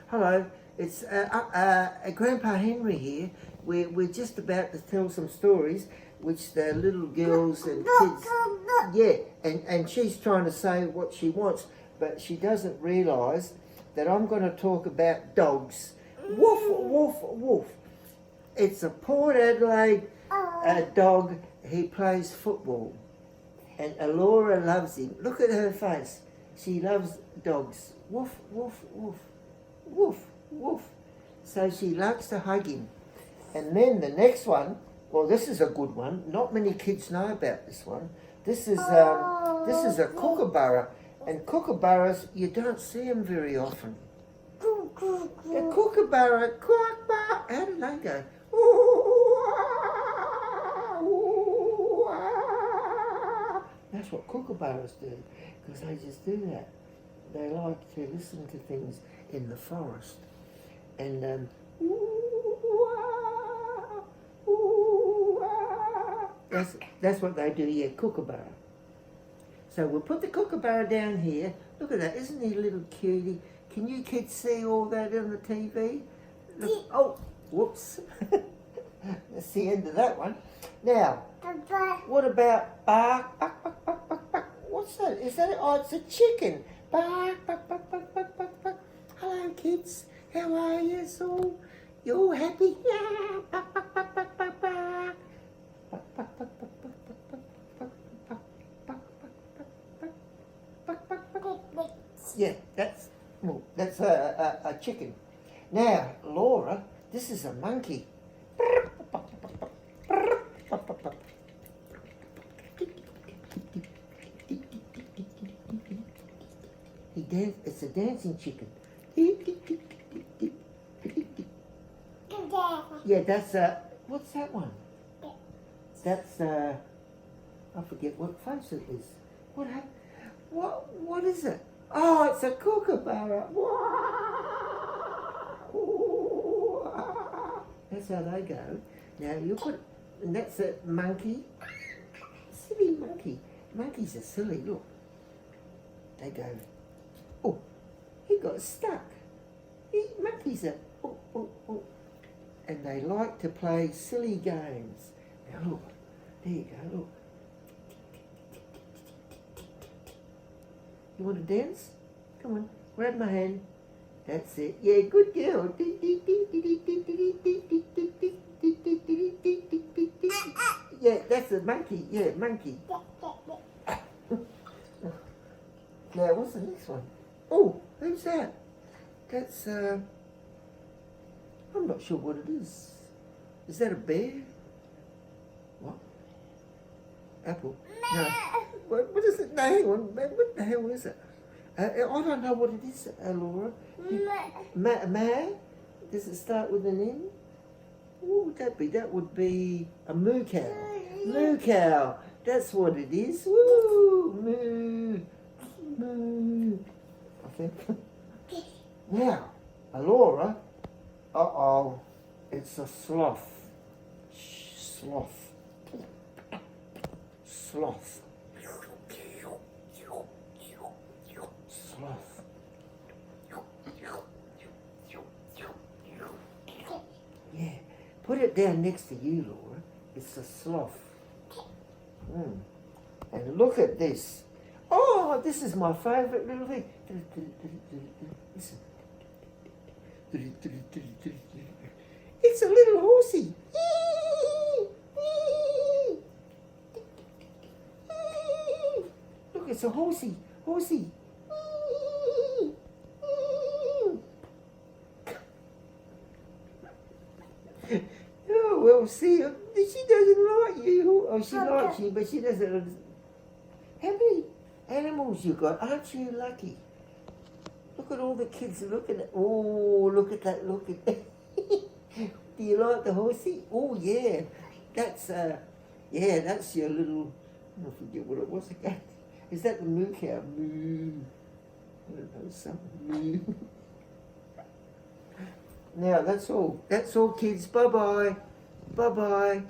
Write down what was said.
Hello, it's Grandpa Henry here. We're just about to tell some stories which the little girls and kids... Yeah, and she's trying to say what she wants, but she doesn't realise that I'm going to talk about dogs. Woof, woof, woof. It's a Port Adelaide dog. He plays football. And Allora loves him. Look at her face. She loves dogs. Woof, woof, woof. Woof, woof. So she likes to hug him. And then the next one, well, this is a good one. Not many kids know about this one. This is a kookaburra. And kookaburras, you don't see them very often. The kookaburra, kookaburra, how do they go? That's what kookaburras do, because they just do that. They like to listen to things in the forest. And that's what they do, yeah, kookaburra. So we'll put the kookaburra down here. Look at that, isn't he a little cutie? Can you kids see all that on the TV? Look, oh, whoops. That's the end of that one. Now, what about bark, bark, bark, bark, bark, bark? What's that? Is that, oh, it's a chicken. Bark, bark, bark, bark, bark, bark, bark. Hello, kids. How are you? So, you all happy? Yeah. Bark, bark, bark, bark, bark, bark. Bark, bark, bark, bark, bark, bark, bark, bark, bark, bark, bark, bark. Yeah, that's a chicken. Now, Laura, this is a monkey. It's a dancing chicken. Yeah, that's what's that one? That's I forget what face it is. What is it? Oh, it's a kookaburra. That's how they go. Now you put, and that's a monkey. Silly monkey. Monkeys are silly, look. They go, oh, he got stuck. Monkeys are, oh. And they like to play silly games. Now look, there you go, look. You want to dance? Come on, grab my hand. That's it. Yeah, good girl. Yeah, that's a monkey. Yeah, monkey. Now, what's the next one? Oh, who's that? That's, I'm not sure what it is. Is that a bear? What? Apple? No. What is it? No, hang on. What the hell is it? I don't know what it is, Allora. Ma? Does it start with an N? What would that be? That would be a moo cow. Moo cow. That's what it is. Woo! Moo. Moo. I think. Now, Allora. Uh-oh. It's a sloth. Sloth. Sloth. Sloth. Yeah. Put it down next to you, Laura. It's a sloth. And look at this. Oh, this is my favourite little thing. Listen. It's a little horsey. Look, it's a horsey. Horsey. Oh, well, see, she doesn't like you. Oh, she likes you, but she doesn't. How many animals you got? Aren't you lucky? Look at all the kids looking at. Oh, look at that! Look at that! Do you like the horsey? Oh yeah, that's that's your little. I forget what it was again. Is that the moo cow? Moo. I don't know, something moo. Now that's all. That's all, kids. Bye bye. Bye bye.